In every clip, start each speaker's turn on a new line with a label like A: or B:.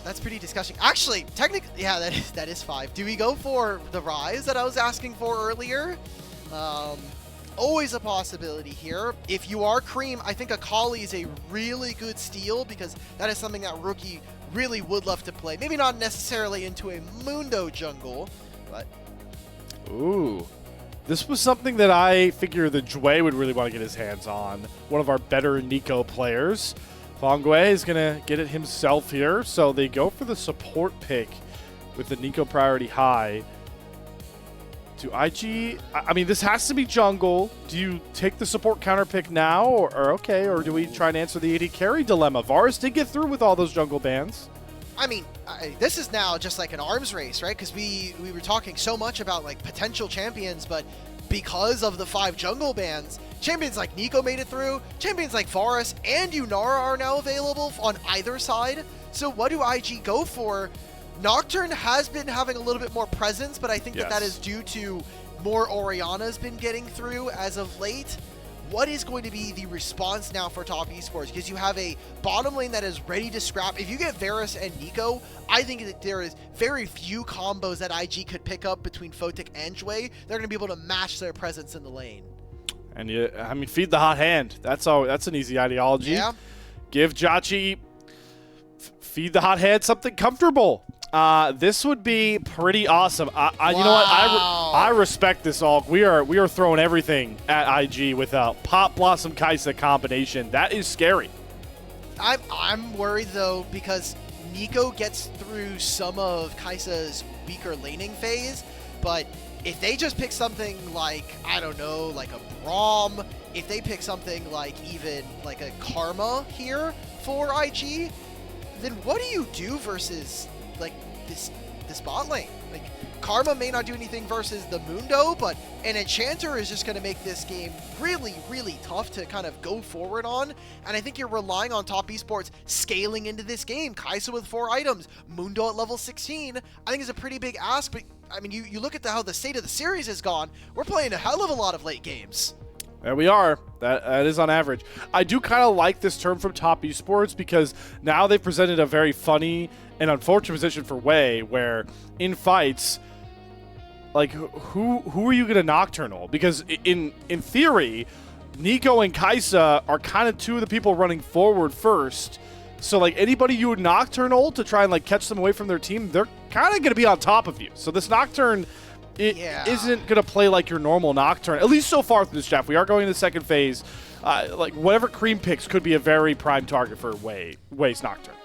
A: That's pretty disgusting. Actually, technically, yeah, that is 5. Do we go for the Rise that I was asking for earlier? Always a possibility here. If you are Creme, I think Akali is a really good steal because that is something that Rookie really would love to play. Maybe not necessarily into a Mundo jungle, but...
B: Ooh. This was something that I figure the Jwei would really want to get his hands on. One of our better Nico players. Fengyue is going to get it himself here, so they go for the support pick with the Nico priority high. To IG, I mean, this has to be jungle. Do you take the support counter pick now, or do we try and answer the AD carry dilemma? VODS did get through with all those jungle bans.
A: I mean, this is now just like an arms race, right? Because we were talking so much about like potential champions, but because of the 5 jungle bans, champions like Nico made it through, champions like VODS and Yunara are now available on either side. So what do IG go for? Nocturne has been having a little bit more presence, but I think that is due to more Orianna's been getting through as of late. What is going to be the response now for top esports? Because you have a bottom lane that is ready to scrap. If you get Varus and Nico, I think that there is very few combos that IG could pick up between Photic and Jwei. They're going to be able to match their presence in the lane. And
B: I mean, feed the hot hand. That's an easy ideology.
A: Yeah.
B: Give JiaQi, feed the hot hand something comfortable. This would be pretty awesome.
A: Wow.
B: You know what? I respect this, Alk. We are throwing everything at IG with a Pop Blossom Kai'Sa combination. That is scary.
A: I'm worried though because Nico gets through some of Kai'Sa's weaker laning phase, but if they just pick something like, I don't know, like a Braum, if they pick something like even like a Karma here for IG, then what do you do versus like this bot lane? Like Karma may not do anything versus the Mundo, but an Enchanter is just going to make this game really, really tough to kind of go forward on. And I think you're relying on top esports scaling into this game. Kai'Sa with 4 items, Mundo at level 16, I think is a pretty big ask. But I mean, you look at how the state of the series has gone. We're playing a hell of a lot of late games.
B: There we are. That is on average. I do kind of like this term from top esports because now they've presented a very funny and unfortunate position for Jwei, where in fights, like who are you gonna nocturnal? Because in theory, Nico and Kai'Sa are kind of 2 of the people running forward first. So like anybody you would nocturnal to try and like catch them away from their team, they're kind of gonna be on top of you. So this nocturne isn't going to play like your normal Nocturne, at least so far through this draft. We are going to the second phase. Like, whatever Creme picks could be a very prime target for Jwei's Nocturne.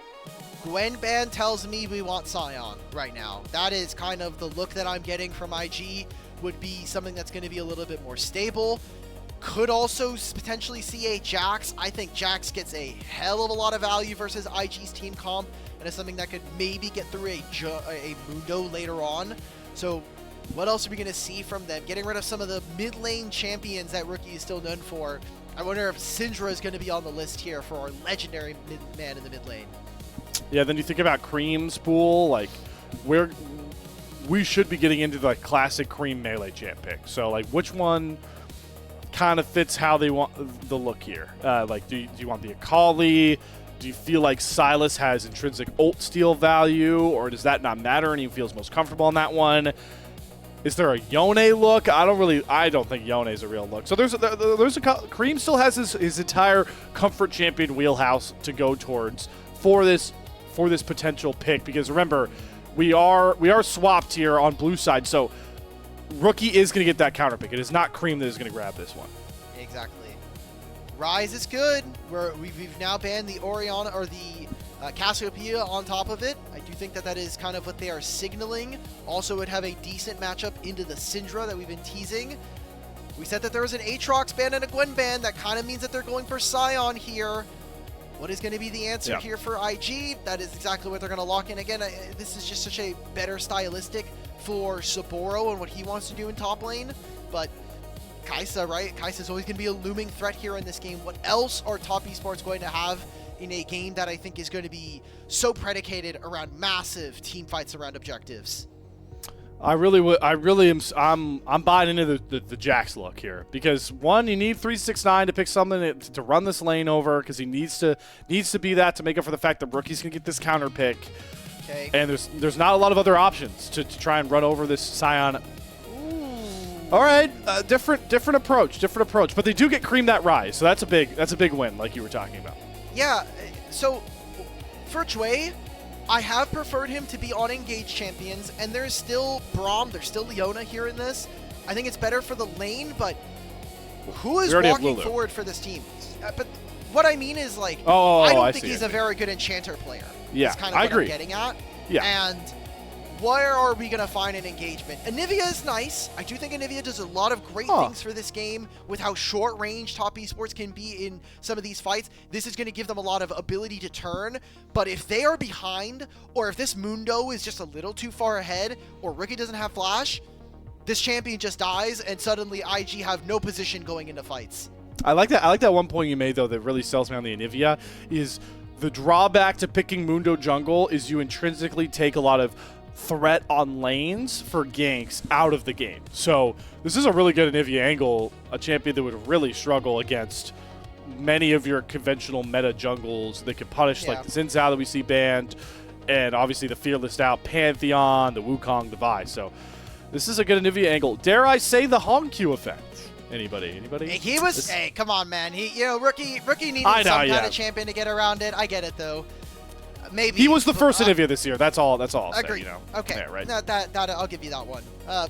A: Gwen ban tells me we want Sion right now. That is kind of the look that I'm getting from IG. Would be something that's going to be a little bit more stable. Could also potentially see a Jax. I think Jax gets a hell of a lot of value versus IG's team comp, and it's something that could maybe get through a Mundo later on. So what else are we going to see from them? Getting rid of some of the mid lane champions that Rookie is still known for. I wonder if Syndra is going to be on the list here for our legendary man in the mid lane.
B: Yeah, then you think about Creme's pool, like we should be getting into the classic Creme melee champ pick. So like which one kind of fits how they want the look here? Like do you want the Akali? Do you feel like Sylas has intrinsic ult steal value, or does that not matter and he feels most comfortable on that one? Is there a Yone look? I don't think Yone is a real look. So there's a Creme still has his entire comfort champion wheelhouse to go towards for this potential pick, because remember, we are swapped here on blue side, so Rookie is going to get that counter pick. It is not Creme that is going to grab this one.
A: Exactly. Rise is good. We've now banned the Orianna or the Cassiopeia on top of it. I do think that is kind of what they are signaling. Also would have a decent matchup into the Syndra that we've been teasing. We said that there was an Aatrox ban and a Gwen ban. That kind of means that they're going for Sion here. What is going to be the answer here for IG? That is exactly what they're going to lock in. Again, this is just such a better stylistic for Soboro and what he wants to do in top lane. But Kai'Sa, right? Kai'Sa is always going to be a looming threat here in this game. What else are top esports going to have in a game that I think is going to be so predicated around massive team fights around objectives?
B: I'm buying into the Jax look here, because one, you need 369 to pick something to run this lane over, because he needs to be that to make up for the fact that Rookie's gonna get this counter pick.
A: Okay.
B: And there's not a lot of other options to try and run over this Scion. All right, different approach, but they do get Creme that rise, so that's a big win, like you were talking about.
A: Yeah, so for Jwei, I have preferred him to be on engaged champions, and there's still Braum, there's still Leona here in this. I think it's better for the lane, but who is walking forward for this team? But what I mean is, like, I don't think he's a very good enchanter player.
B: Yeah,
A: that's kind of what I'm getting at.
B: Yeah.
A: And where are we going to find an engagement? Anivia is nice. I do think Anivia does a lot of great things for this game with how short range top esports can be in some of these fights. This is going to give them a lot of ability to turn. But if they are behind, or if this Mundo is just a little too far ahead, or Rookie doesn't have flash, this champion just dies, and suddenly IG have no position going into fights.
B: I like that one point you made, though, that really sells me on the Anivia, is the drawback to picking Mundo jungle is you intrinsically take a lot of threat on lanes for ganks out of the game. So this is a really good Anivia angle, a champion that would really struggle against many of your conventional meta jungles that could punish, like the Xin Zhao that we see banned, and obviously the Fearless Out Pantheon, the Wukong, the Vi. So this is a good Anivia angle. Dare I say the Hong Q effect? Anybody?
A: He was. Hey, come on, man. Rookie needed some kind of champion to get around it. I get it, though. Maybe
B: he was the first Anivia this year. That's all. I'll say.
A: Agreed.
B: You know.
A: Okay.
B: Yeah, right.
A: That I'll give you that one.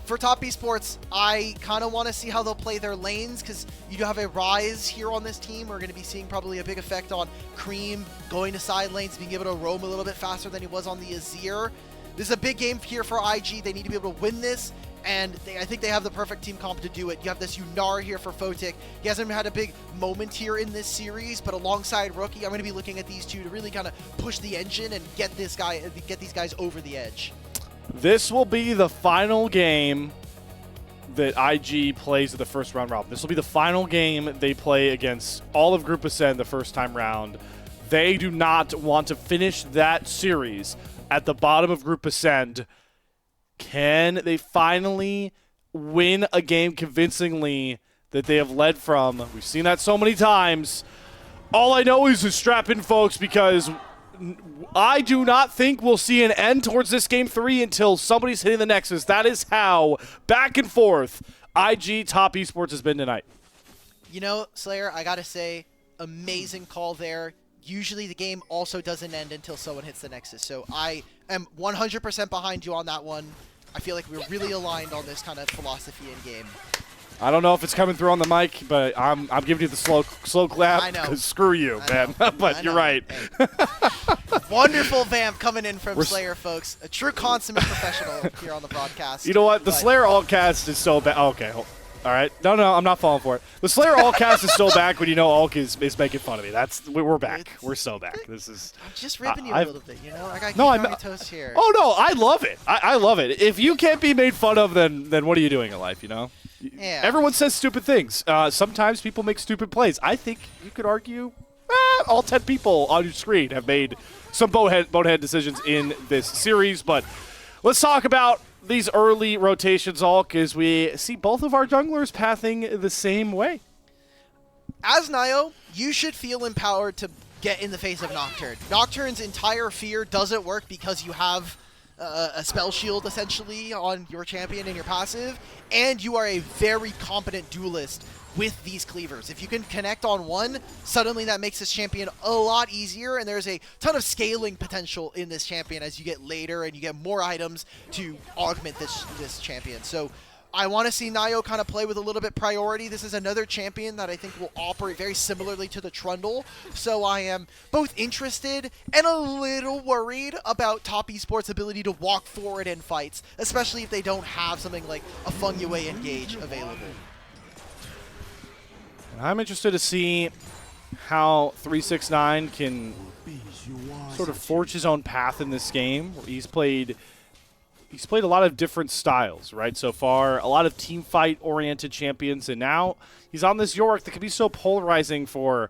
A: For top esports, I kind of want to see how they'll play their lanes, because you do have a Rise here on this team. We're going to be seeing probably a big effect on Creme going to side lanes, being able to roam a little bit faster than he was on the Azir. This is a big game here for IG. They need to be able to win this. And I think they have the perfect team comp to do it. You have this Yunar here for Photic. He hasn't had a big moment here in this series, but alongside Rookie, I'm going to be looking at these two to really kind of push the engine and get these guys over the edge.
B: This will be the final game that IG plays at the first round robin. This will be the final game they play against all of Group Ascend the first time round. They do not want to finish that series at the bottom of Group Ascend. Can they finally win a game convincingly that they have led from? We've seen that so many times. All I know is to strap in, folks, because I do not think we'll see an end towards this game 3 until somebody's hitting the Nexus. That is how back and forth IG top esports has been tonight.
A: You know, Slayer, I got to say, amazing call there. Usually the game also doesn't end until someone hits the Nexus. So I am 100% behind you on that one. I feel like we're really aligned on this kind of philosophy in game.
B: I don't know if it's coming through on the mic, but I'm giving you the slow clap.
A: I know.
B: Because screw you, man. But you're right.
A: Hey. Wonderful vamp coming in from Slayer, folks. A true consummate professional here on the broadcast.
B: You know what? The Slayer all-cast is so bad. Okay. All right. No, I'm not falling for it. The Slayer all-cast is still back when you know Ulk is making fun of me. We're back. We're so back. This is.
A: I'm just ripping you a little bit, you know? I got to keep on your toes here.
B: Oh, no. I love it. I love it. If you can't be made fun of, then what are you doing in life, you know?
A: Yeah.
B: Everyone says stupid things. Sometimes people make stupid plays. I think you could argue all 10 people on your screen have made some bonehead decisions in this series. But let's talk about these early rotations, Ulk, as we see both of our junglers pathing the same way.
A: As NaiYou, you should feel empowered to get in the face of Nocturne. Nocturne's entire fear doesn't work because you have a spell shield, essentially, on your champion and your passive, and you are a very competent duelist with these cleavers. If you can connect on one, suddenly that makes this champion a lot easier, and there's a ton of scaling potential in this champion as you get later and you get more items to augment this champion. So I want to see NaiYou kind of play with a little bit priority. This is another champion that I think will operate very similarly to the Trundle. So I am both interested and a little worried about top esports' ability to walk forward in fights, especially if they don't have something like a Fengyue engage available.
B: I'm interested to see how 369 can sort of forge his own path in this game. He's played a lot of different styles, right, so far. A lot of team fight-oriented champions, and now he's on this Yorick that can be so polarizing for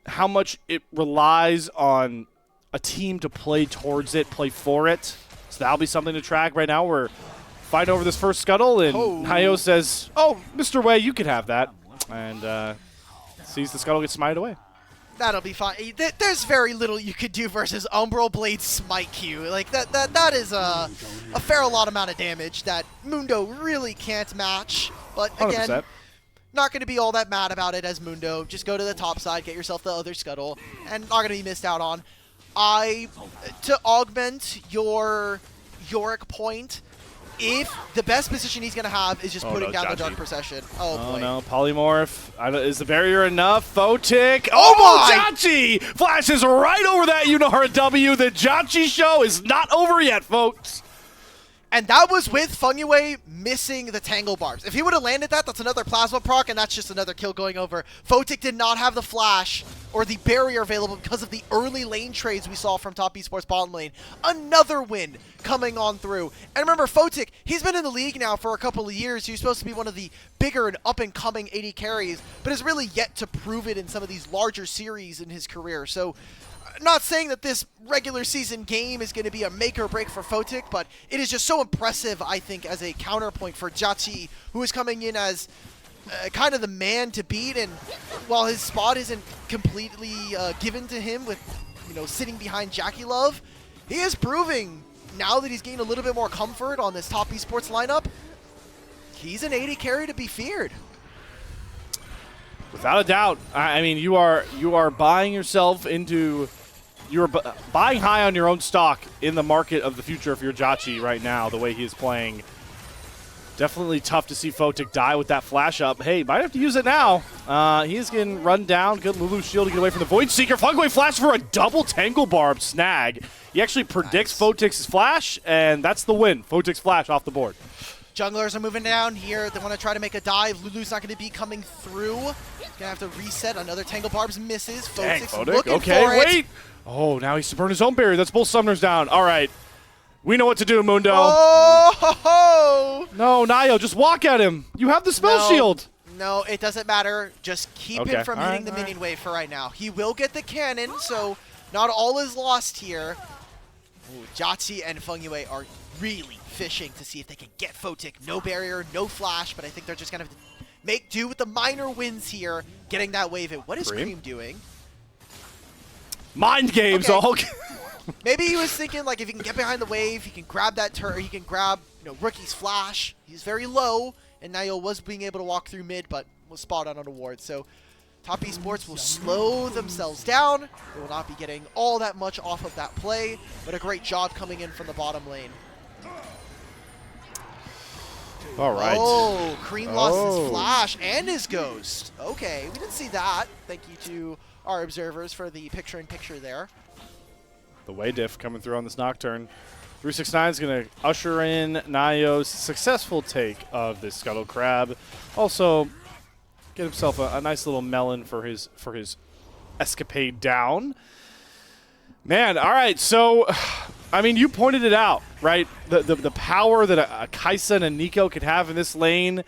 B: how much it relies on a team to play towards it, play for it. So that'll be something to track. Right now we're fighting over this first scuttle, and NaiYou says, "Oh, Mr. Jwei, you can have that," and sees the scuttle get smited away.
A: That'll be fine. There's very little you could do versus Umbral Blade Smite Q. Like that is a fair lot amount of damage that Mundo really can't match. But again,
B: 100%.
A: not going to be all that mad about it as Mundo. Just go to the top side, get yourself the other scuttle, and not going to be missed out on. To augment your Yorick point, if the best position he's going to have is just putting down the Dark Procession. Oh, boy.
B: No, Polymorph. Is the barrier enough? Photic.
A: Oh my!
B: JiaQi flashes right over that Unihara W. The JiaQi show is not over yet, folks.
A: And that was with Fengyue missing the Tangle Barbs. If he would have landed that, that's another Plasma proc, and that's just another kill going over. Photic did not have the flash or the barrier available because of the early lane trades we saw from top esports bottom lane. Another win coming on through. And remember, Photic, he's been in the league now for a couple of years. He's supposed to be one of the bigger and up-and-coming AD carries, but has really yet to prove it in some of these larger series in his career. So, not saying that this regular season game is going to be a make or break for Photic, but it is just so impressive, I think, as a counterpoint for JiaQi, who is coming in as kind of the man to beat. And while his spot isn't completely given to him with, sitting behind JiaQi Love, he is proving now that he's gained a little bit more comfort on this top esports lineup, he's an AD carry to be feared.
B: Without a doubt. I mean, you are buying yourself into. You're buying high on your own stock in the market of the future if you're JiaQi right now, the way he is playing. Definitely tough to see Photic die with that flash up. Hey, might have to use it now. He is getting run down. Good Lulu shield to get away from the Void Seeker. Fengyue flash for a double Tangle Barb snag. He actually predicts Photic's flash, and that's the win. Photic's flash off the board.
A: Junglers are moving down here. They want to try to make a dive. Lulu's not going to be coming through. Going to have to reset. Another Tangle Barbs misses. Photic's looking for it.
B: Wait. Oh, now he's to burn his own barrier. That's both summoners down. All right. We know what to do, Mundo.
A: Oh! Ho, ho.
B: No, NaiYou, just walk at him. You have the spell shield.
A: No, it doesn't matter. Just keep him from hitting the minion wave for right now. He will get the cannon, so not all is lost here. Ooh, JiaQi and Fengyue are really fishing to see if they can get Photic. No barrier, no flash, but I think they're just going to make do with the minor wins here, getting that wave in. What is Creme doing?
B: Mind games, okay.
A: Maybe he was thinking, like, if he can get behind the wave, he can grab that turret, he can grab, Rookie's flash. He's very low, and NaiYou was being able to walk through mid, but was spot on a ward. So, top esports will slow themselves down. They will not be getting all that much off of that play, but a great job coming in from the bottom lane.
B: All right.
A: Oh, Creme lost his flash and his ghost. Okay, we didn't see that. Thank you to our observers for the picture-in-picture there.
B: The way diff coming through on this Nocturne. 369 is going to usher in NaiYou's successful take of this Scuttle Crab. Also, get himself a nice little melon for his escapade down. Man, all right. So, I mean, you pointed it out, right? The power that a Kai'Sa and a Nico could have in this lane.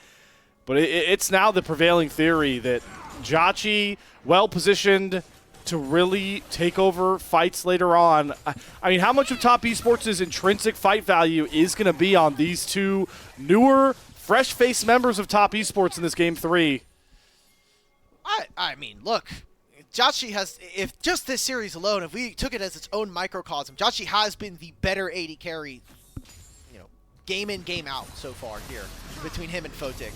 B: But it's now the prevailing theory that JiaQi, well-positioned to really take over fights later on. I mean, how much of top esports' intrinsic fight value is going to be on these two newer, fresh-faced members of top esports in this Game 3?
A: I mean, look, JiaQi has, if just this series alone, if we took it as its own microcosm, JiaQi has been the better AD carry, game in, game out so far here between him and Photic.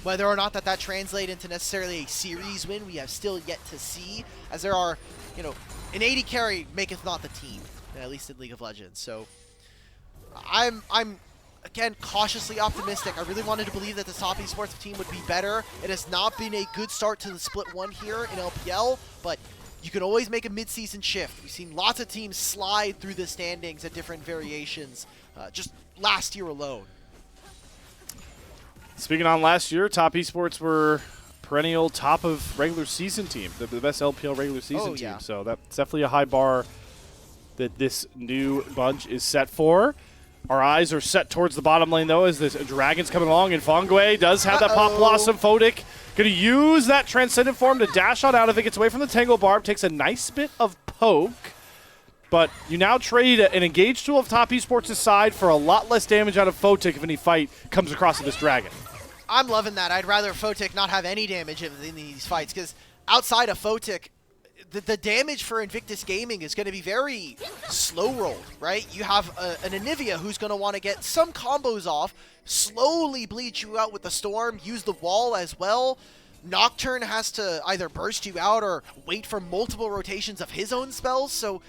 A: Whether or not that translates into necessarily a series win, we have still yet to see, as there are, an AD carry maketh not the team, at least in League of Legends. So I'm again, cautiously optimistic. I really wanted to believe that the top esports team would be better. It has not been a good start to the split one here in LPL, but you can always make a mid-season shift. We've seen lots of teams slide through the standings at different variations, just last year alone.
B: Speaking on last year, top esports were perennial top of regular season team, the best LPL regular season team. So that's definitely a high bar that this new bunch is set for. Our eyes are set towards the bottom lane, though, as this Dragon's coming along, and Fengyue does have that Pop Blossom. Photic going to use that Transcendent form to dash on out of it, gets away from the Tangle Barb, takes a nice bit of poke. But you now trade an engaged tool of top esports' side for a lot less damage out of Photic if any fight comes across to this Dragon.
A: I'm loving that. I'd rather Photic not have any damage in these fights, because outside of Photic, the damage for Invictus Gaming is going to be very slow rolled, right? You have an Anivia who's going to want to get some combos off, slowly bleed you out with the Storm, use the wall as well. Nocturne has to either burst you out or wait for multiple rotations of his own spells, so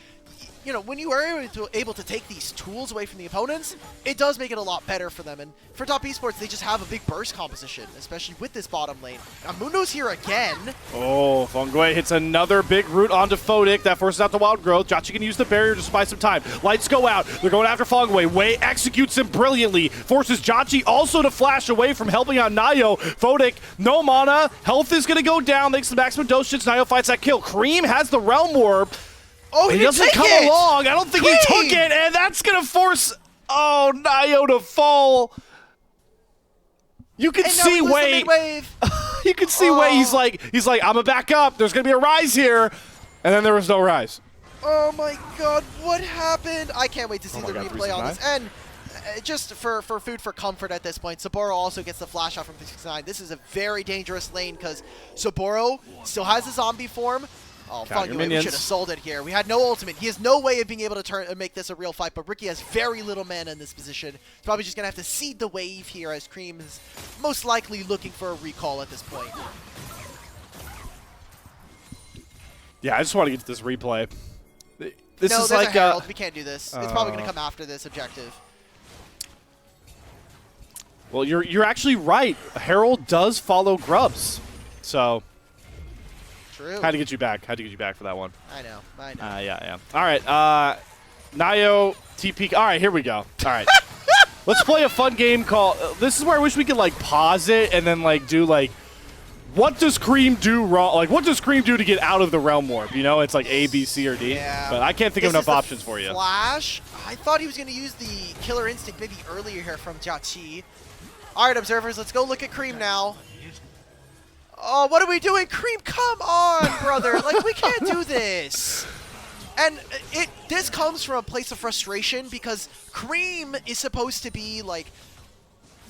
A: you know, when you are able to take these tools away from the opponents, it does make it a lot better for them. And for top esports, they just have a big burst composition, especially with this bottom lane. Now, Mundo's here again.
B: Oh, Fengyue hits another big root onto Photic. That forces out the wild growth. JiaQi can use the barrier to buy some time. Lights go out. They're going after Fengyue. Jwei executes him brilliantly. Forces JiaQi also to flash away from helping out NaiYou. Photic, no mana. Health is going to go down. Makes the maximum dose hits. NaiYou fights that kill. Creme has the Realm Warp.
A: Oh, he
B: doesn't come along. I don't think he took it, and that's going to force, NaiYou to fall. You can see Jwei. You can see Jwei. He's like, I'm going to back up. There's going to be a rise here. And then there was no rise.
A: Oh my god, what happened? I can't wait to see the replay on this. And just for food for comfort at this point, Soboro also gets the flash out from 369. This is a very dangerous lane because Soboro still has the zombie form. Oh, Fengyue, we should have sold it here. We had no ultimate. He has no way of being able to make this a real fight, but Ricky has very little mana in this position. He's probably just going to have to seed the wave here as Creme is most likely looking for a recall at this point.
B: Yeah, I just want to get to this replay. This
A: no,
B: is
A: there's
B: like
A: a Herald. We can't do this. It's probably going to come after this objective.
B: Well, you're actually right. Herald does follow Grubs, so...
A: True.
B: Had to get you back. Had to get you back for that one.
A: I know.
B: Yeah. All right. NaiYou, TP. All right, here we go. All right. Let's play a fun game called... this is where I wish we could, like, pause it and then, like, do, like, what does Creme do wrong? Like, what does Creme do to get out of the Realm Warp? You know, it's like A, B, C, or D.
A: Yeah.
B: But I can't think of enough options for you.
A: Flash. I thought he was going to use the Killer Instinct maybe earlier here from JiaQi. All right, observers, let's go look at Creme now. Oh, what are we doing? Creme, come on, brother. Like, we can't do this. And this comes from a place of frustration because Creme is supposed to be, like,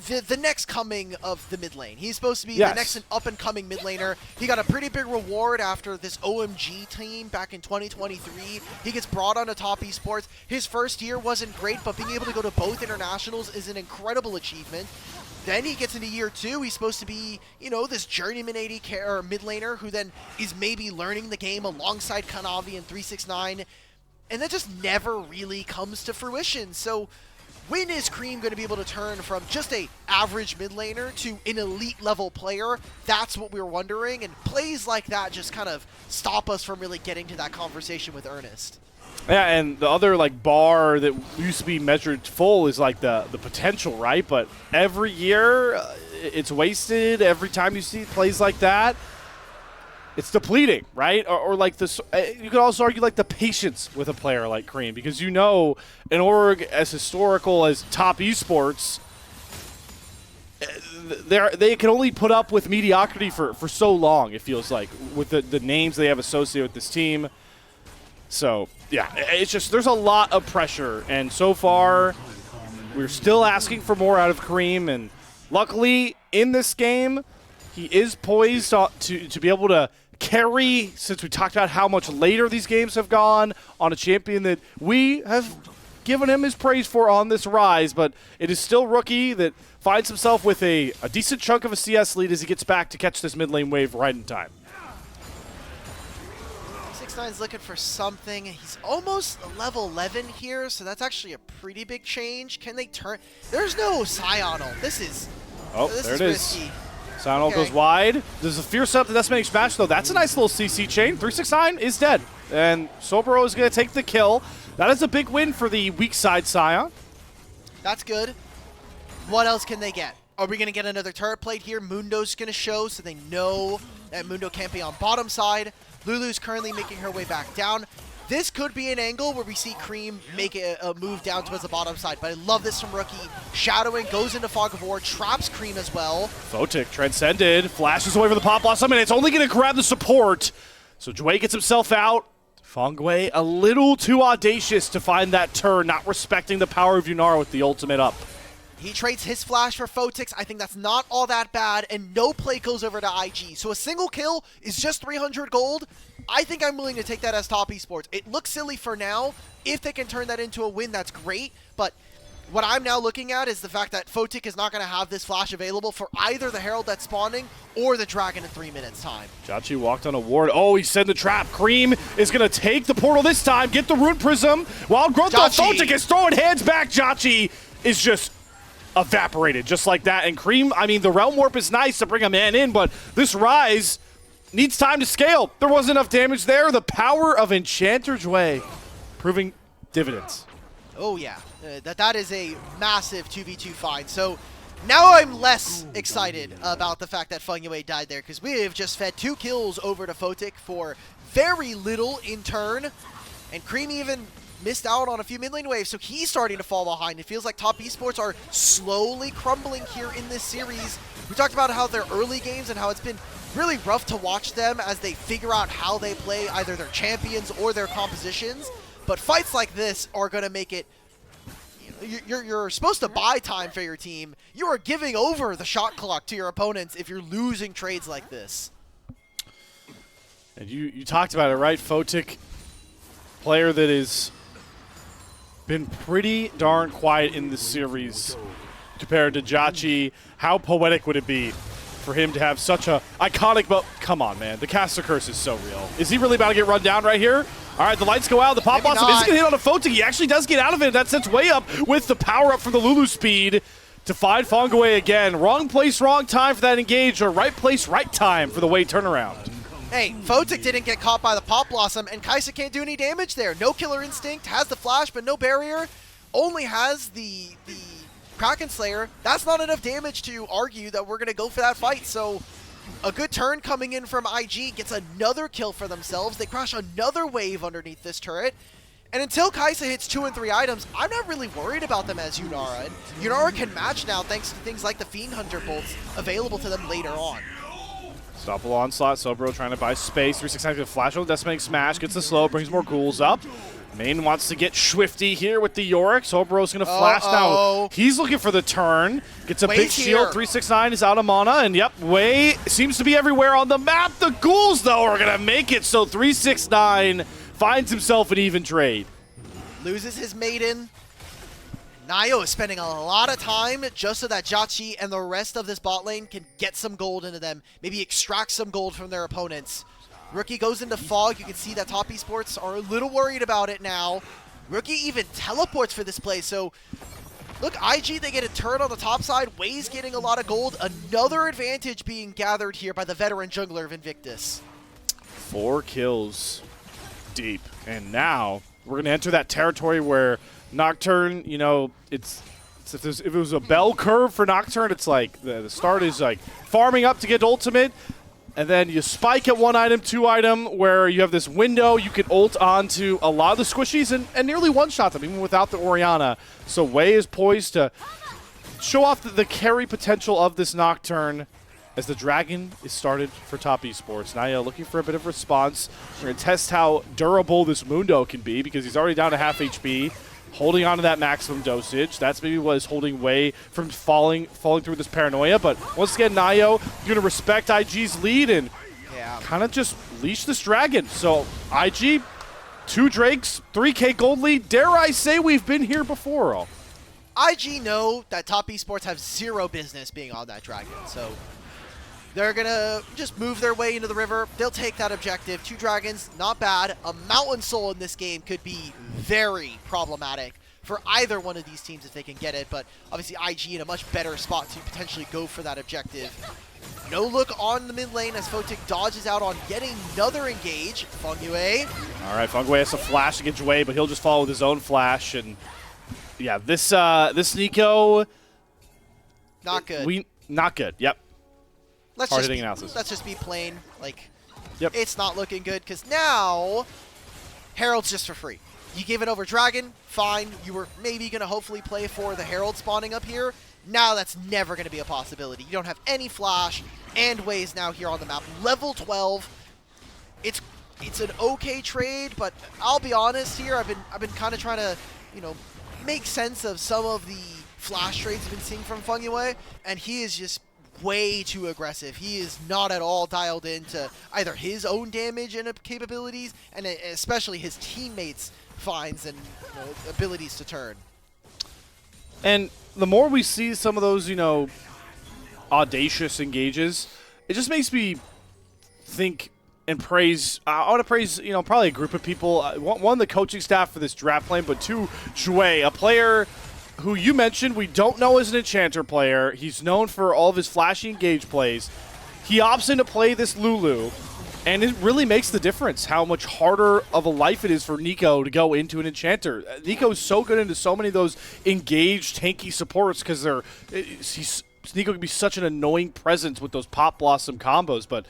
A: the next coming of the mid lane. He's supposed to be the next up-and-coming mid laner. He got a pretty big reward after this OMG team back in 2023. He gets brought onto top esports. His first year wasn't great, but being able to go to both internationals is an incredible achievement. Then he gets into year 2. He's supposed to be, you know, this journeyman AD or mid laner who then is maybe learning the game alongside Kanavi and 369. And that just never really comes to fruition. So when is Creme going to be able to turn from just a average mid laner to an elite level player? That's what we were wondering. And plays like that just kind of stop us from really getting to that conversation with Ernest.
B: Yeah, and the other like bar that used to be measured full is like the potential, right? But every year it's wasted. Every time you see plays like that, it's depleting, right? Or like this, you could also argue like the patience with a player like Creme, because you know an org as historical as top esports, they can only put up with mediocrity for so long. It feels like with the names they have associated with this team. So yeah, it's just there's a lot of pressure, and so far we're still asking for more out of Creme. And luckily in this game, he is poised to be able to carry, since we talked about how much later these games have gone, on a champion that we have given him his praise for on this rise. But it is still Rookie that finds himself with a decent chunk of a CS lead as he gets back to catch this mid lane wave right in time.
A: 6ix9ine's looking for something. He's almost level 11 here, so that's actually a pretty big change. Can they turn? There's no Sional. This is
B: there it is.
A: Risky.
B: Sional goes wide. There's a fierce up to Decimating Smash, though. That's a nice little CC chain. 369 is dead. And Soboro is going to take the kill. That is a big win for the weak side Sion.
A: That's good. What else can they get? Are we going to get another turret plate here? Mundo's going to show, so they know that Mundo can't be on bottom side. Lulu's currently making her way back down. This could be an angle where we see Creme make a move down towards the bottom side, but I love this from Rookie. Shadowing, goes into Fog of War, traps Creme as well.
B: Photic transcended, flashes away from the Pop Blossom, and it's only going to grab the support. So Jwei gets himself out. Fengyue a little too audacious to find that turn, not respecting the power of Yunara with the ultimate up.
A: He trades his flash for Photic. I think that's not all that bad, and no play goes over to IG. So a single kill is just 300 gold. I think I'm willing to take that as top esports. It looks silly for now. If they can turn that into a win, that's great. But what I'm now looking at is the fact that Photic is not going to have this flash available for either the Herald that's spawning or the Dragon in 3 minutes time.
B: JiaQi walked on a ward. Oh, he set the trap. Creme is going to take the portal this time, get the Rune Prism. While Growth on Photic is throwing hands back. JiaQi is just evaporated just like that. And Creme, I mean, the Realm Warp is nice to bring a man in, but this Rise needs time to scale. There wasn't enough damage there. The power of Enchanter Jwei proving dividends.
A: Oh yeah, that is a massive 2v2 find. So now I'm less excited about the fact that Fengyue died there, because we have just fed 2 kills over to Photic for very little in turn. And Creme even missed out on a few mid lane waves, so he's starting to fall behind. It feels like top esports are slowly crumbling here in this series. We talked about how their early games and how it's been really rough to watch them as they figure out how they play either their champions or their compositions. But fights like this are going to make it, you're supposed to buy time for your team. You are giving over the shot clock to your opponents if you're losing trades like this.
B: And you talked about it, right? Photic, player that has been pretty darn quiet in this series compared to JiaQi. How poetic would it be for him to have such a iconic, but come on, man, the caster curse is so real. Is he really about to get run down right here? All right, the lights go out. The pop blossom isn't going to hit on a Photic. He actually does get out of it. That sets way up with the power up for the Lulu speed to find Fengyue again. Wrong place, wrong time for that engage, or right place, right time for the Wei turnaround.
A: Hey, Photic didn't get caught by the pop blossom, and Kaisa can't do any damage there. No killer instinct, has the flash, but no barrier. Only has the Kraken Slayer. That's not enough damage to argue that we're going to go for that fight. So a good turn coming in from IG, gets another kill for themselves. They crash another wave underneath this turret. And until Kaisa hits 2 and 3 items, I'm not really worried about them as Yunara. And Yunara can match now thanks to things like the Fiend Hunter bolts available to them later on.
B: Stoppable onslaught. Soboro trying to buy space. 369 gonna flash on the Decimating Smash. Gets the slow, brings more ghouls up. Main wants to get swifty here with the Yorick. Soboro's gonna flash now. He's looking for the turn. Gets a big shield. 369 is out of mana. And yep, Wei seems to be everywhere on the map. The ghouls, though, are gonna make it. So 369 finds himself an even trade.
A: Loses his maiden. NaiYou is spending a lot of time just so that JiaQi and the rest of this bot lane can get some gold into them. Maybe extract some gold from their opponents. Rookie goes into Fog. You can see that top esports are a little worried about it now. Rookie even teleports for this play. So, look, IG, they get a turn on the top side. Wei's getting a lot of gold. Another advantage being gathered here by the veteran jungler of Invictus.
B: 4 kills deep. And now we're going to enter that territory where Nocturne, you know, if it was a bell curve for Nocturne, it's like the start is like farming up to get ultimate, and then you spike at 1 item, 2 item, where you have this window you can ult onto a lot of the squishies and nearly one-shot them, even without the Orianna. So Wei is poised to show off the carry potential of this Nocturne as the Dragon is started for top esports. NaiYou looking for a bit of response. We're going to test how durable this Mundo can be because he's already down to half HP. Holding on to that maximum dosage. That's maybe what is holding Wei from falling through this paranoia. But once again, NaiYou going to respect IG's lead and kind of just leash this Dragon. So IG, 2 Drakes, 3K gold lead. Dare I say we've been here before?
A: IG know that top esports have zero business being on that Dragon. So they're going to just move their way into the river. They'll take that objective. 2 dragons, not bad. A Mountain Soul in this game could be very problematic for either one of these teams if they can get it. But obviously IG in a much better spot to potentially go for that objective. No look on the mid lane as Photic dodges out on getting another engage. Fengyue.
B: All right, Fengyue has to flash against Jwei, but he'll just follow with his own flash. And yeah, this Nico,
A: not good.
B: Not good. Yep.
A: Let's just be plain. Like,
B: yep.
A: It's not looking good because now Herald's just for free. You gave it over Dragon, fine. You were maybe going to hopefully play for the Herald spawning up here. Now that's never going to be a possibility. You don't have any flash, and Wei's now here on the map. Level 12. It's an okay trade, but I'll be honest here. I've been kind of trying to, make sense of some of the flash trades I've been seeing from Fengyue, and he is just way too aggressive. He is not at all dialed into either his own damage and capabilities, and especially his teammates' finds and abilities to turn.
B: And the more we see some of those, audacious engages, it just makes me think and praise. I want to praise, probably a group of people. One, the coaching staff for this draft lane, but two, Jwei, a player who you mentioned we don't know as an enchanter player. He's known for all of his flashy engage plays. He opts in to play this Lulu, and it really makes the difference how much harder of a life it is for NaiYou to go into an enchanter. NaiYou is so good into so many of those engaged tanky supports because NaiYou can be such an annoying presence with those Pop Blossom combos, but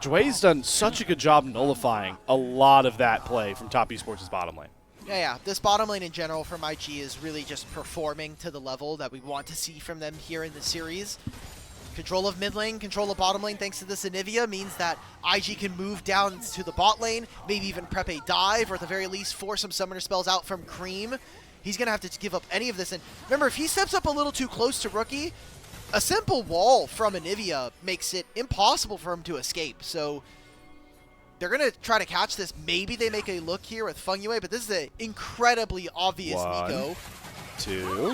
B: Jwei's done such a good job nullifying a lot of that play from Top Esports' bottom lane.
A: Yeah, this bottom lane in general from IG is really just performing to the level that we want to see from them here in the series. Control of mid lane, control of bottom lane thanks to this Anivia means that IG can move down to the bot lane, maybe even prep a dive, or at the very least force some summoner spells out from Creme. He's going to have to give up any of this. And remember, if he steps up a little too close to Rookie, a simple wall from Anivia makes it impossible for him to escape. So they're going to try to catch this. Maybe they make a look here with Fengyue, but this is an incredibly obvious NaiYou.
B: 2.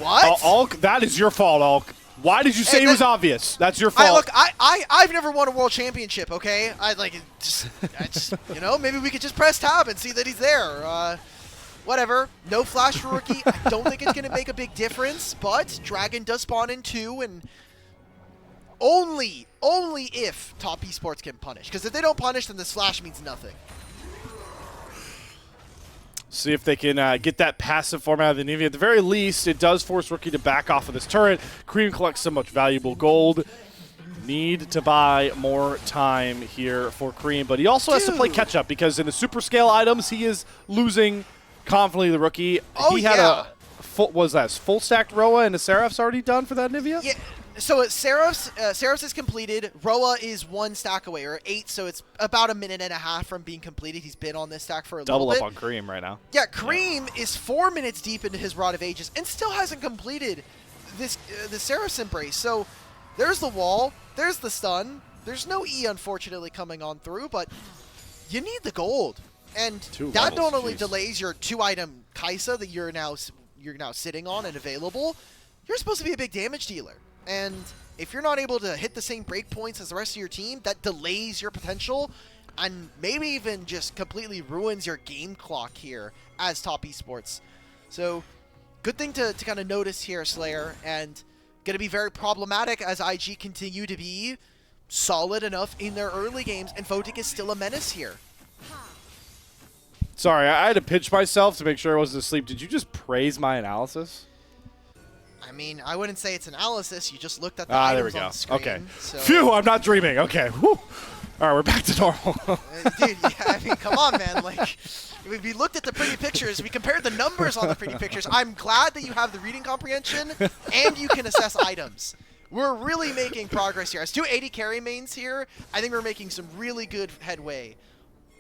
A: What?
B: That is your fault, Ulk. Why did you say it was obvious? That's your fault.
A: I've never won a world championship, okay? Maybe we could just press tab and see that he's there. Whatever. No flash for Rookie. I don't think it's going to make a big difference, but Dragon does spawn in 2, and only if Top Esports can punish. Because if they don't punish, then this flash means nothing.
B: See if they can get that passive form out of the Navy. At the very least, it does force Rookie to back off of this turret. Creme collects so much valuable gold. Need to buy more time here for Creme, but he also has to play catch-up because in the super scale items, he is losing confidently the Rookie. He had a full stacked Roa, and the Seraph's already done for that Nivea?
A: Yeah. So Seraph's is completed. Roa is 1 stack away, or 8, so it's about a minute and a half from being completed. He's been on this stack for a little bit.
B: Double up on Creme right now.
A: Yeah, Creme is 4 minutes deep into his Rod of Ages and still hasn't completed this the Seraph's Embrace. So there's the wall, there's the stun. There's no E, unfortunately, coming on through, but you need the gold. And that not only delays your 2-item Kai'Sa that you're now sitting on and available, you're supposed to be a big damage dealer. And if you're not able to hit the same breakpoints as the rest of your team, that delays your potential and maybe even just completely ruins your game clock here as Top Esports. So good thing to kind of notice here, Slayer, and going to be very problematic as IG continue to be solid enough in their early games, and Photic is still a menace here.
B: Sorry, I had to pinch myself to make sure I wasn't asleep. Did you just praise my analysis?
A: I mean, I wouldn't say it's analysis. You just looked at the items on the screen.
B: Okay.
A: So.
B: Phew, I'm not dreaming. Okay. Whew. All right, we're back to normal.
A: Dude, yeah, I mean, come on, man. Like, we looked at the pretty pictures. We compared the numbers on the pretty pictures. I'm glad that you have the reading comprehension and you can assess items. We're really making progress here. As 2 AD carry mains here, I think we're making some really good headway.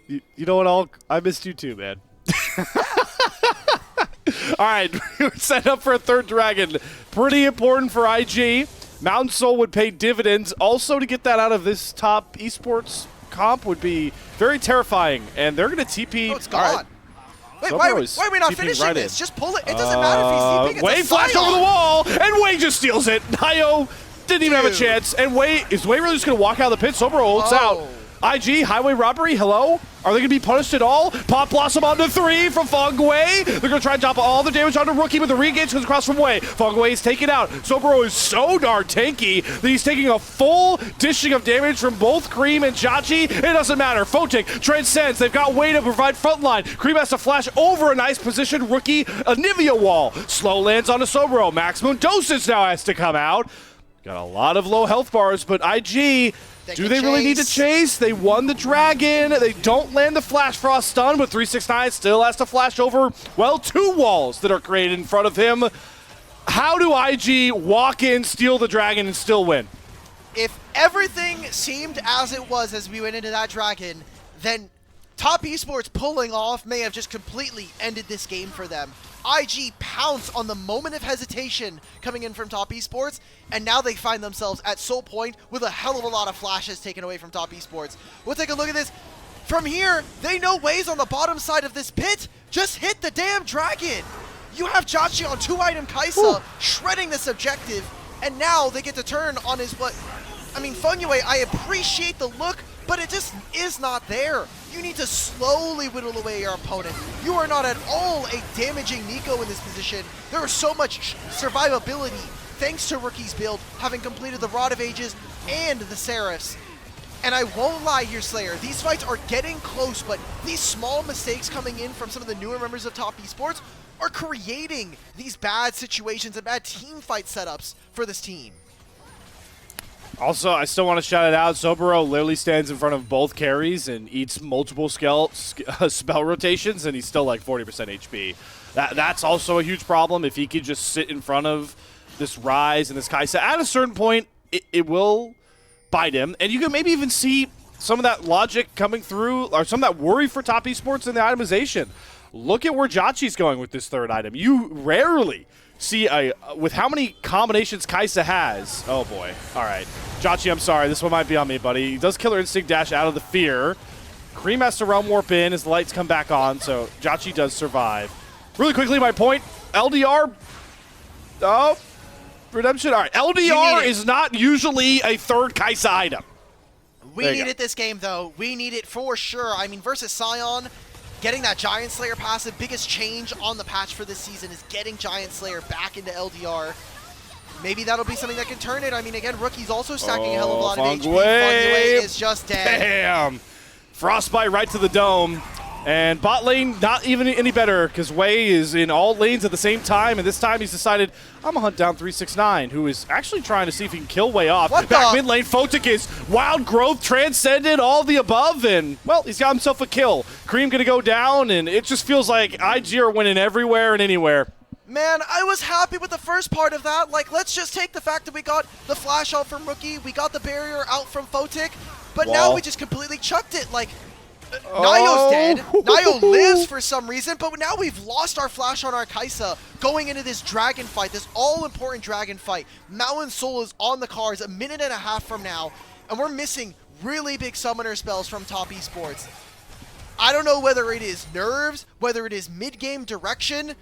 B: You know what, I missed you too, man. All right, we're set up for a 3rd dragon. Pretty important for IG. Mountain Soul would pay dividends. Also, to get that out of this Top Esports comp would be very terrifying. And they're going to TP.
A: Oh, it's gone. Wait, why are we not finishing this? Just pull it. It doesn't matter if he's TPing.
B: Wei flashed over the wall, and Wei just steals it. NaiYou didn't even have a chance. And is Wei really just going to walk out of the pit? Soboro ults out. IG, highway robbery, hello? Are they going to be punished at all? Pop Blossom onto 3 from Fengyue. They're going to try and drop all the damage onto Rookie, but the re-engage comes across from Wei. Fengyue is taken out. Soboro is so darn tanky that he's taking a full dishing of damage from both Creme and JiaQi. It doesn't matter. Photic transcends. They've got Wei to provide frontline. Creme has to flash over a nice position. Rookie, a Nivea wall. Slow lands onto Soboro. Maximum dosage now has to come out. Got a lot of low health bars, but IG... Do they really need to chase? They won the Dragon. They don't land the Flash Frost stun, but 369 still has to flash over, well, 2 walls that are created in front of him. How do IG walk in, steal the Dragon, and still win?
A: If everything seemed as it was as we went into that Dragon, then Top Esports pulling off may have just completely ended this game for them. IG pounce on the moment of hesitation coming in from Top Esports, and now they find themselves at Soul Point with a hell of a lot of flashes taken away from Top Esports. We'll take a look at this. From here, they know Jwei's on the bottom side of this pit. Just hit the damn dragon. You have JiaQi on 2-item Kai'Sa, shredding this objective, and now they get to turn on his what? I mean, Fengyue, I appreciate the look, but it just is not there. You need to slowly whittle away your opponent. You are not at all a damaging NaiYou in this position. There is so much survivability thanks to Rookie's build, having completed the Rod of Ages and the Seraphs. And I won't lie here, Slayer, these fights are getting close, but these small mistakes coming in from some of the newer members of Top Esports are creating these bad situations and bad team fight setups for this team.
B: Also, I still want to shout it out. Soboro literally stands in front of both carries and eats multiple spell rotations, and he's still like 40% HP. That's also a huge problem. If he could just sit in front of this Ryze and this Kai'Sa, at a certain point, it will bite him. And you can maybe even see some of that logic coming through, or some of that worry for Top Esports in the itemization. Look at where JiaQi's going with this third item. You rarely see with how many combinations Kai'Sa has. Oh boy. All right. JiaQi, I'm sorry. This one might be on me, buddy. He does Killer Instinct dash out of the fear. Creme has to realm warp in as the lights come back on, so JiaQi does survive. Really quickly, my point. LDR. Oh. Redemption. All right. LDR is not usually a third Kai'Sa item.
A: We need it this game, though. We need it for sure. I mean, versus Sion, getting that Giant Slayer passive, biggest change on the patch for this season is getting Giant Slayer back into LDR. Maybe that'll be something that can turn it. I mean, again, Rookie's also stacking a hell of a lot of HP. Fengyue is just dead.
B: Damn. Frostbite right to the dome. And bot lane, not even any better, because Jwei is in all lanes at the same time, and this time he's decided, I'm going to hunt down 369, who is actually trying to see if he can kill Jwei off. Back mid lane, Photic is wild growth, transcended, all the above, and, well, he's got himself a kill. Creme going to go down, and it just feels like IG are winning everywhere and anywhere.
A: Man, I was happy with the first part of that. Like, let's just take the fact that we got the flash out from Rookie, we got the barrier out from Photic, but now we just completely chucked it. Like, NaiYou's dead. NaiYou lives for some reason, but now we've lost our flash on our Kai'Sa going into this dragon fight, this all-important dragon fight. Mountain Soul is on the cards a minute and a half from now, and we're missing really big summoner spells from Top Esports. I don't know whether it is nerves, whether it is mid-game direction.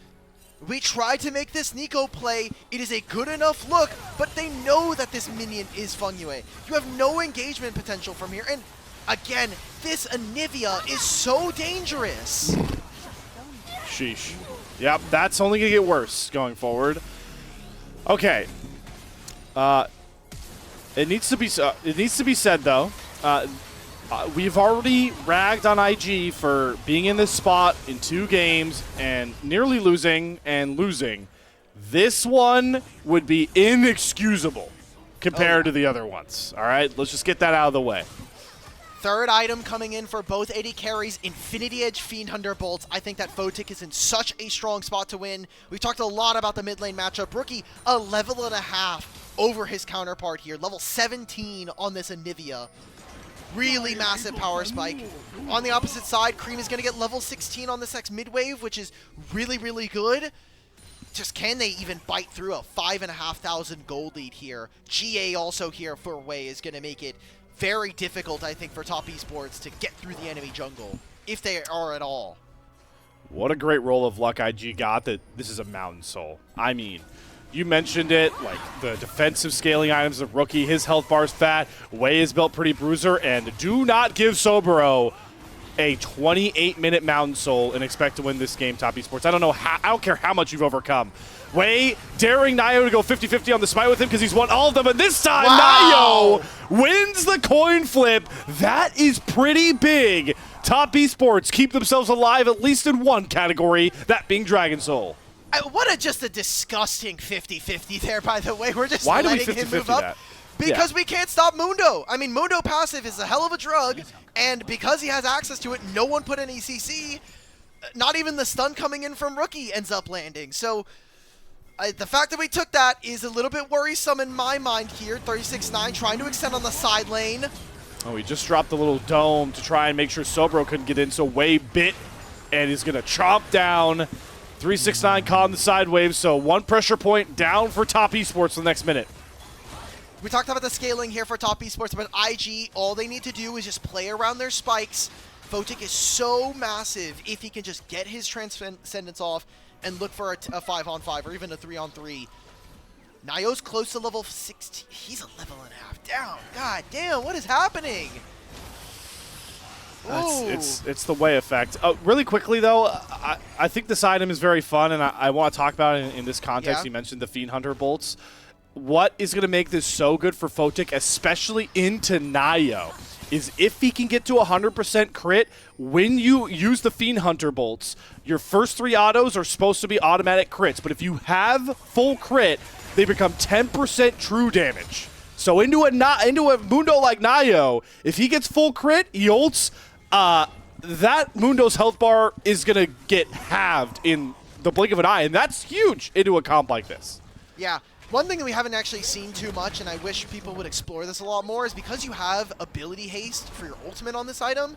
A: We tried to make this NaiYou play. It is a good enough look, but they know that this minion is Fengyue. You have no engagement potential from here, and again, this Anivia is so dangerous.
B: Sheesh. Yep, that's only going to get worse going forward. Okay. It needs to be said, though. We've already ragged on IG for being in this spot in 2 games and nearly losing and losing. This one would be inexcusable compared to the other ones. All right, let's just get that out of the way.
A: Third item coming in for both AD carries, Infinity Edge Fiend Hunter Bolts. I think that Photic is in such a strong spot to win. We've talked a lot about the mid lane matchup. Rookie, a level and a half over his counterpart here. Level 17 on this Anivia. Really massive power spike. On the opposite side, Creme is going to get level 16 on this next mid-wave, which is really, really good. Just can they even bite through a 5,500 gold lead here? GA also here for Jwei is going to make it very difficult, I think, for Top Esports to get through the enemy jungle, if they are at all.
B: What a great roll of luck IG got that this is a Mountain Soul. I mean, you mentioned it, like the defensive scaling items of Rookie, his health bar's fat, Jwei is built pretty bruiser, and do not give Soboro a 28-minute Mountain Soul and expect to win this game, Top Esports. I don't care how much you've overcome. Jwei daring NaiYou to go 50-50 on the smite with him because he's won all of them, and this time NaiYou wins the coin flip. That is pretty big. Top Esports keep themselves alive at least in one category, that being Dragon Soul.
A: What just a disgusting 50-50 there, by the way. We're just
B: Why
A: letting
B: do we 50-50
A: him move up.
B: that?
A: Because we can't stop Mundo. I mean, Mundo passive is a hell of a drug, and because he has access to it, no one put any CC. Not even the stun coming in from Rookie ends up landing. So the fact that we took that is a little bit worrisome in my mind here. 36-9 trying to extend on the side lane.
B: Oh, he just dropped the little dome to try and make sure Soboro couldn't get in, so Jwei bit and is going to chomp down 369 caught in the side wave, so 1 pressure point down for Top Esports for the next minute.
A: We talked about the scaling here for Top Esports, but IG, all they need to do is just play around their spikes. Photic is so massive if he can just get his Transcendence off and look for a 5-on-5 or even a 3-on-3. NaiYou's close to level 16. He's a level and a half down. God damn, what is happening?
B: It's the Jwei effect. Really quickly, though, I think this item is very fun, and I want to talk about it in this context.
A: Yeah.
B: You mentioned the Fiend Hunter bolts. What is going to make this so good for Photic, especially into NaiYou, is if he can get to 100% crit, when you use the Fiend Hunter bolts, your first 3 autos are supposed to be automatic crits, but if you have full crit, they become 10% true damage. So into a Mundo like NaiYou, if he gets full crit, he ults, that Mundo's health bar is going to get halved in the blink of an eye, and that's huge into a comp like this.
A: Yeah. One thing that we haven't actually seen too much, and I wish people would explore this a lot more, is because you have ability haste for your ultimate on this item,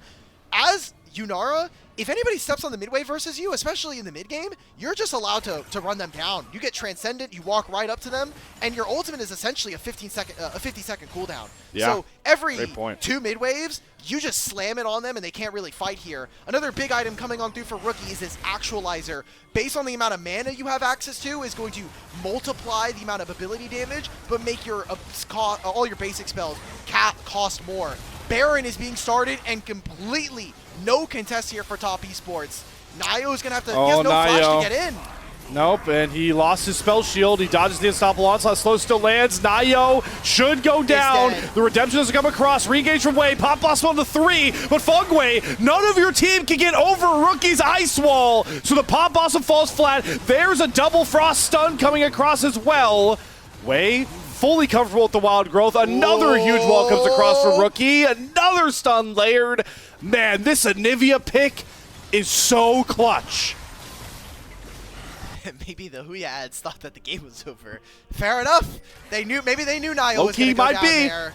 A: as Yunara, if anybody steps on the midway versus you, especially in the mid game, you're just allowed to run them down. You get Transcendent, you walk right up to them, and your ultimate is essentially a 50-second cooldown.
B: Yeah,
A: so every
B: great point.
A: 2 mid waves, you just slam it on them and they can't really fight here. Another big item coming on through for rookies is Actualizer. Based on the amount of mana you have access to, is going to multiply the amount of ability damage, but make your all your basic spells cost more. Baron is being started and completely no contest here for Top Esports. NaiYou is going to have to, he has no flash to get in.
B: Nope, and he lost his spell shield. He dodges the unstoppable onslaught. Slow still lands. NaiYou should go down. The redemption doesn't come across. Re-engage from Jwei. Pop blast on the 3, but Fengyue, none of your team can get over Rookie's ice wall. So the pop blossom falls flat. There's a double frost stun coming across as well. Jwei fully comfortable with the wild growth. Another huge wall comes across for Rookie. Another stun layered. Man, this Anivia pick is so clutch.
A: Maybe the Huya ads thought that the game was over. Fair enough. Maybe they knew NaiYou was going to go down there.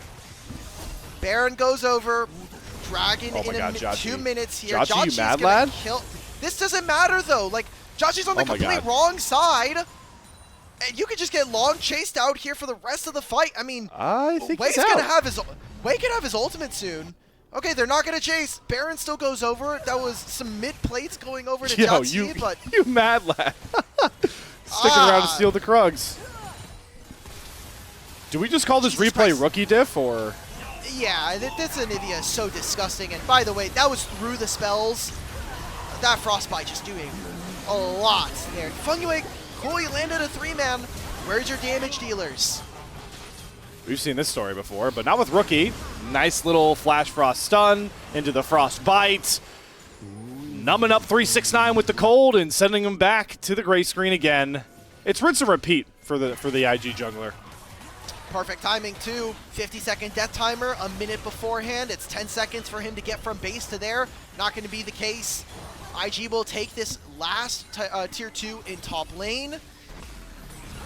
A: Baron goes over. Dragon in 2 minutes here.
B: JiaQi, you mad, lad?
A: This doesn't matter though. Like, JiaQi's on the complete wrong side. And you could just get long chased out here for the rest of the fight. I mean,
B: I think
A: Jwei can have his ultimate soon. Okay, they're not going to chase. Baron still goes over. That was some mid plates going over to JiaQi, but
B: you mad lad. Sticking around to steal the Krugs. Do we just call this replay rookie diff, or?
A: Yeah, this Anivia is so disgusting. And by the way, that was through the spells. That Frostbite just doing a lot there. Fengyue, cool, you landed a 3-man. Where's your damage dealers?
B: We've seen this story before, but not with Rookie. Nice little Flash Frost stun into the Frostbite. Numbing up 369 with the cold and sending him back to the gray screen again. It's rinse and repeat for the IG jungler.
A: Perfect timing too. 50-second death timer, a minute beforehand. It's 10 seconds for him to get from base to there. Not going to be the case. IG will take this last tier 2 in top lane.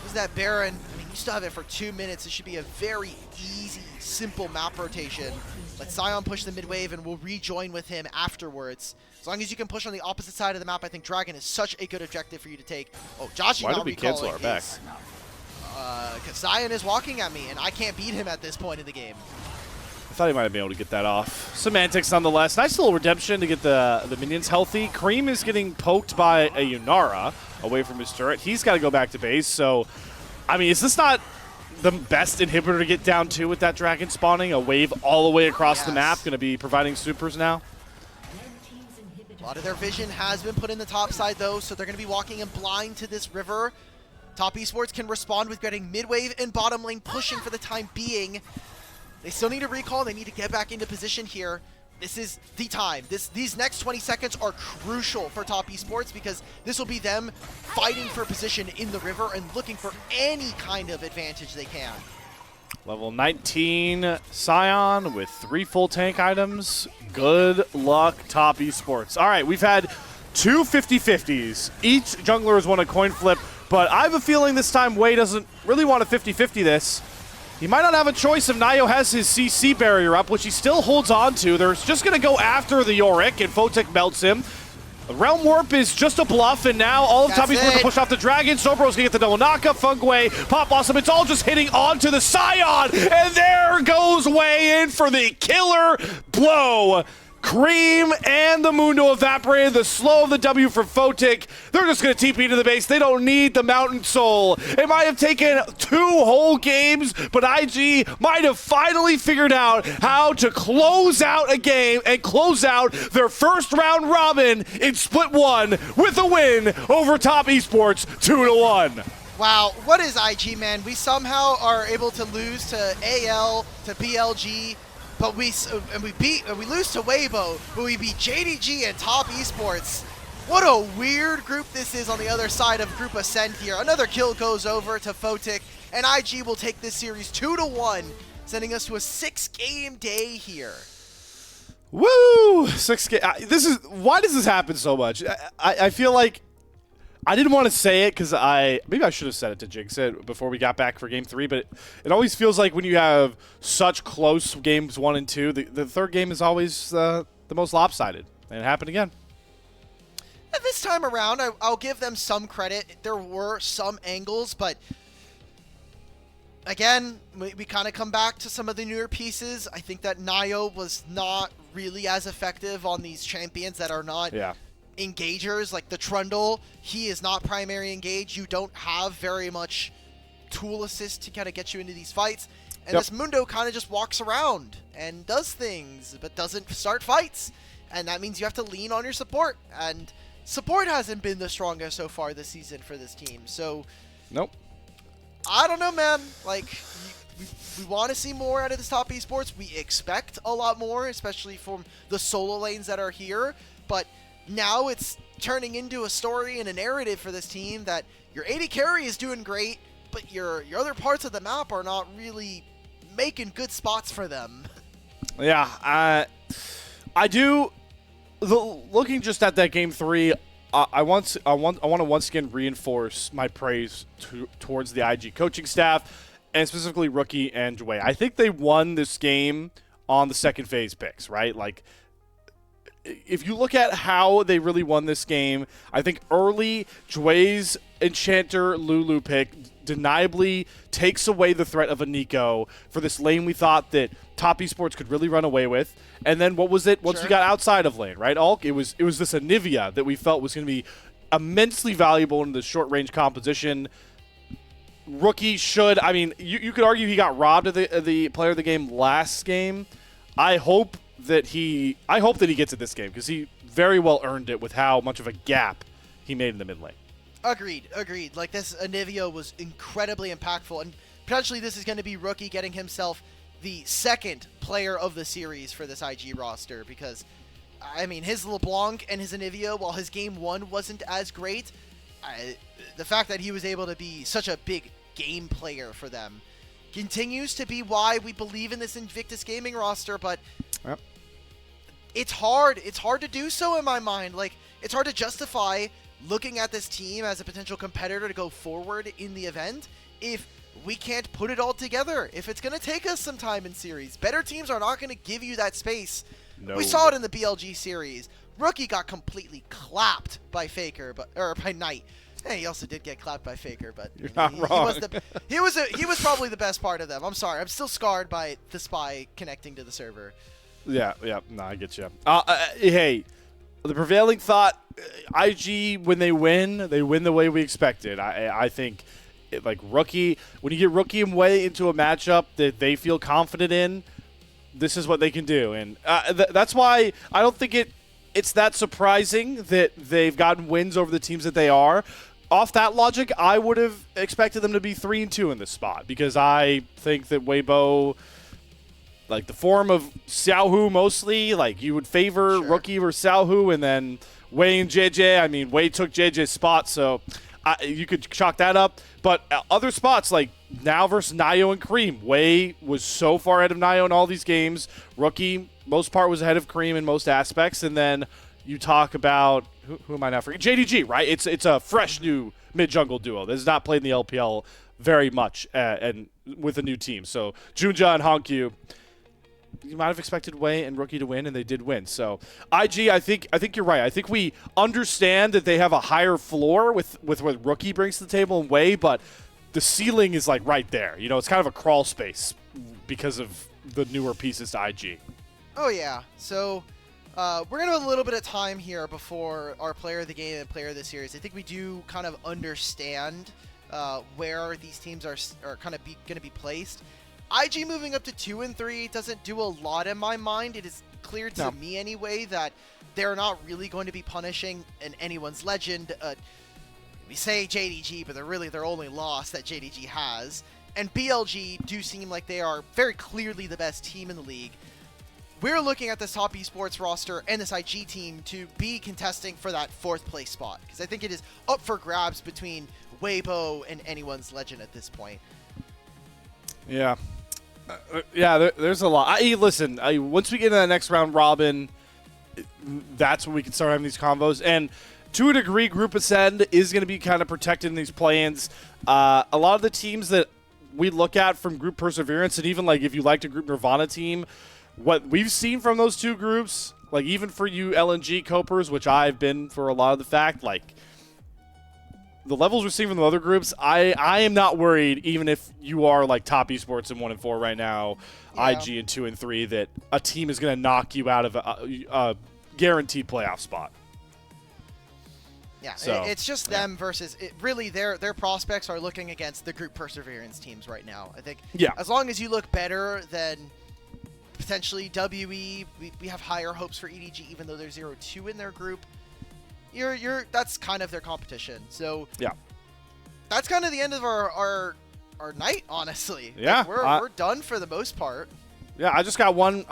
A: Who's that Baron? I mean, you still have it for 2 minutes. It should be a very easy, simple map rotation. Let Sion push the mid wave and we'll rejoin with him afterwards. As long as you can push on the opposite side of the map, I think Dragon is such a good objective for you to take. Oh, JiaQi
B: Why
A: not
B: did we cancel our back?
A: Because Sion is walking at me and I can't beat him at this point in the game.
B: I thought he might have been able to get that off. Semantics nonetheless. Nice little redemption to get the minions healthy. Creme is getting poked by a Yunara away from his turret. He's got to go back to base. So, I mean, is this not the best inhibitor to get down to with that dragon spawning? A wave all the way across the map, going to be providing supers now.
A: A lot of their vision has been put in the top side though, so they're going to be walking in blind to this river. Top Esports can respond with getting mid wave and bottom lane pushing for the time being. They still need a recall. They need to get back into position here. This is the time. These next 20 seconds are crucial for Top Esports because this will be them fighting for position in the river and looking for any kind of advantage they can.
B: Level 19 Sion with 3 full tank items. Good luck, Top Esports. All right, we've had 2 50-50s. Each jungler has won a coin flip, but I have a feeling this time Jwei doesn't really want to 50-50 this. He might not have a choice if NaiYou has his CC barrier up, which he still holds on to. They're just going to go after the Yorick, and Photic melts him. Realm Warp is just a bluff, and now all of the top
A: That's
B: esports to
A: it.
B: push off the Dragon. Soboro's gonna get the double knockup. Fengyue, Pop Blossom, it's all just hitting onto the Scion, and there goes Jwei in for the killer blow. Creme and the Mundo evaporated. The slow of the W for Photic. They're just going to TP to the base. They don't need the Mountain Soul. It might have taken 2 whole games, but IG might have finally figured out how to close out a game and close out their first round robin in Split 1 with a win over Top Esports 2-1.
A: Wow, what is IG, man? We somehow are able to lose to AL, to BLG, but we lose to Weibo, but we beat JDG and Top Esports. What a weird group this is on the other side of Group Ascent here. Another kill goes over to Photic, and IG will take this series 2-1, sending us to a 6-game day here.
B: Woo! 6 game. Why does this happen so much? I feel like I didn't want to say it because maybe I should have said it to Jinx before we got back for Game 3, but it always feels like when you have such close games 1 and 2, the third game is always the most lopsided, and it happened again.
A: And this time around, I'll give them some credit. There were some angles, but again, we kind of come back to some of the newer pieces. I think that NaiYou was not really as effective on these champions that are not engagers, like the Trundle. He is not primary engage. You don't have very much tool assist to kind of get you into these fights. And this Mundo kind of just walks around and does things, but doesn't start fights. And that means you have to lean on your support. And support hasn't been the strongest so far this season for this team. So, I don't know, man. Like, we want to see more out of this Top Esports. We expect a lot more, especially from the solo lanes that are here. But now it's turning into a story and a narrative for this team that your AD carry is doing great, but your other parts of the map are not really making good spots for them.
B: Yeah, I do. Looking just at that Game 3, I want to once again reinforce my praise towards the IG coaching staff, and specifically Rookie and Jwei. I think they won this game on the second phase picks, right? Like, if you look at how they really won this game, I think early Jwei's Enchanter Lulu pick deniably takes away the threat of a Nico for this lane we thought that Top Esports could really run away with. And then what was it once we got outside of lane, right, Alk? It was this Anivia that we felt was going to be immensely valuable in the short-range composition. Rookie should, I mean, you could argue he got robbed of the player of the game last game. I hope that he gets it this game because he very well earned it with how much of a gap he made in the mid lane.
A: Agreed. Like, this Anivia was incredibly impactful, and potentially this is going to be Rookie getting himself the second player of the series for this IG roster because, I mean, his LeBlanc and his Anivia, while his game 1 wasn't as great, the fact that he was able to be such a big game player for them continues to be why we believe in this Invictus Gaming roster, but it's hard. It's hard to do so in my mind. Like, it's hard to justify looking at this team as a potential competitor to go forward in the event if we can't put it all together. If it's going to take us some time in series, better teams are not going to give you that space. No. We saw it in the BLG series. Rookie got completely clapped by Faker, or by Knight. Hey, he also did get clapped by Faker, but
B: you're not wrong.
A: He was probably the best part of them. I'm sorry. I'm still scarred by the spy connecting to the server. Yeah.
B: No, I get you. Hey, the prevailing thought, IG, when they win the way we expected. I think, like, Rookie, when you get Rookie and Jwei into a matchup that they feel confident in, this is what they can do. And that's why I don't think it's that surprising that they've gotten wins over the teams that they are. Off that logic, I would have expected them to be 3-2 in this spot because I think that Weibo, like the form of Xiaohu mostly, like you would favor Rookie or Xiaohu, and then Jwei and JJ. I mean, Jwei took JJ's spot, so you could chalk that up. But other spots, like now versus NaiYou and Creme, Jwei was so far ahead of NaiYou in all these games. Rookie, most part, was ahead of Creme in most aspects. And then you talk about, who am I now forgetting? JDG, right? It's a fresh new mid-jungle duo that has not played in the LPL very much and with a new team. So Junja and Hongyu. you might have expected Jwei and Rookie to win, and they did win. So IG, I think you're right. I think we understand that they have a higher floor with what Rookie brings to the table and Jwei, but the ceiling is like right there. You know, it's kind of a crawl space because of the newer pieces to IG.
A: Oh yeah. So we're gonna have a little bit of time here before our player of the game and player of the series. I think we do kind of understand where these teams are kind of going to be placed. IG moving up to 2 and 3 doesn't do a lot in my mind. It is clear to me anyway that they're not really going to be punishing anyone's legend. We say JDG, but they're really their only loss that JDG has. And BLG do seem like they are very clearly the best team in the league. We're looking at this top esports roster and this IG team to be contesting for that 4th place spot, because I think it is up for grabs between Weibo and anyone's legend at this point.
B: Yeah. There's a lot. Listen, once we get into the next round robin, that's when we can start having these combos. And to a degree, Group Ascend is going to be kind of protected in these play-ins. A lot of the teams that we look at from Group Perseverance, and even like if you liked a Group Nirvana team, what we've seen from those two groups, like even for you LNG copers, which I've been for a lot of the fact, like the levels we're seeing from the other groups, I am not worried, even if you are like top esports in 1 and 4 right now, IG in 2 and 3, that a team is going to knock you out of a guaranteed playoff spot.
A: Yeah,
B: so,
A: it's just them versus really their prospects are looking against the Group Perseverance teams right now. I think as long as you look better than potentially WE, we have higher hopes for EDG, even though they're 0-2 in their group. That's kind of their competition. So
B: yeah,
A: that's kind of the end of our night, honestly.
B: Yeah,
A: like we're done for the most part.
B: Yeah, I just got one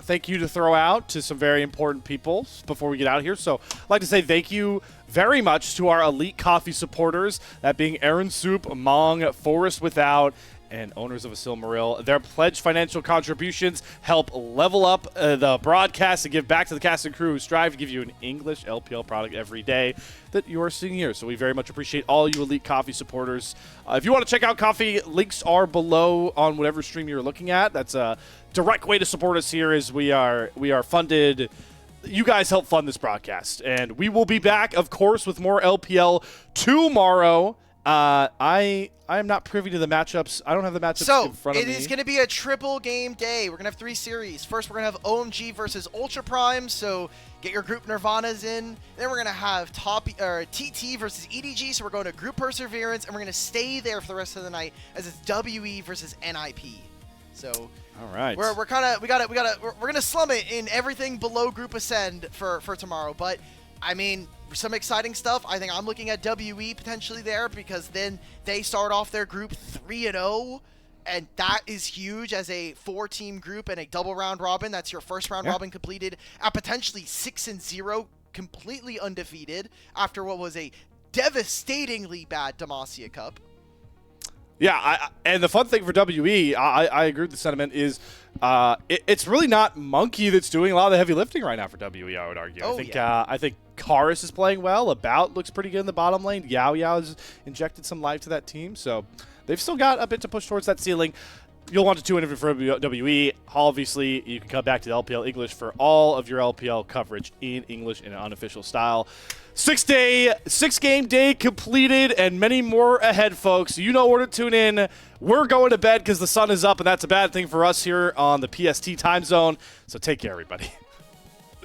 B: thank you to throw out to some very important people before we get out of here. So I'd like to say thank you very much to our Elite Coffee supporters, that being Aaron Soup, Mong, Forest Without, and owners of a Silmaril. Their pledged financial contributions help level up the broadcast and give back to the cast and crew who strive to give you an English LPL product every day that you are seeing here. So we very much appreciate all you Elite Coffee supporters. If you want to check out Coffee, links are below on whatever stream you're looking at. That's a direct way to support us here, as we are funded. You guys help fund this broadcast. And we will be back, of course, with more LPL tomorrow. I am not privy to the matchups. I don't have the matchups in front of me.
A: So, it is going to be a triple game day. We're going to have 3 series. First, we're going to have OMG versus Ultra Prime, so get your Group Nirvanas in. Then we're going to have TT versus EDG, so we're going to Group Perseverance, and we're going to stay there for the rest of the night as it's WE versus NIP. So,
B: all right.
A: We're going to slum it in everything below Group Ascend for tomorrow, but I mean, some exciting stuff. I think I'm looking at WE potentially there, because then they start off their group 3-0, and that is huge as a 4-team group and a double round robin. That's your first round robin completed at potentially 6-0, completely undefeated after what was a devastatingly bad Demacia Cup.
B: Yeah, and the fun thing for WE, I agree with the sentiment, is it's really not Monkey that's doing a lot of the heavy lifting right now for WE, I would argue. I think Karis is playing well. About looks pretty good in the bottom lane. YaoYao has injected some life to that team, so they've still got a bit to push towards that ceiling. You'll want to tune in for WE. Obviously, you can come back to the LPL English for all of your LPL coverage in English in an unofficial style. 6-game day completed, and many more ahead, folks. You know where to tune in. We're going to bed because the sun is up, and that's a bad thing for us here on the PST time zone. So take care, everybody.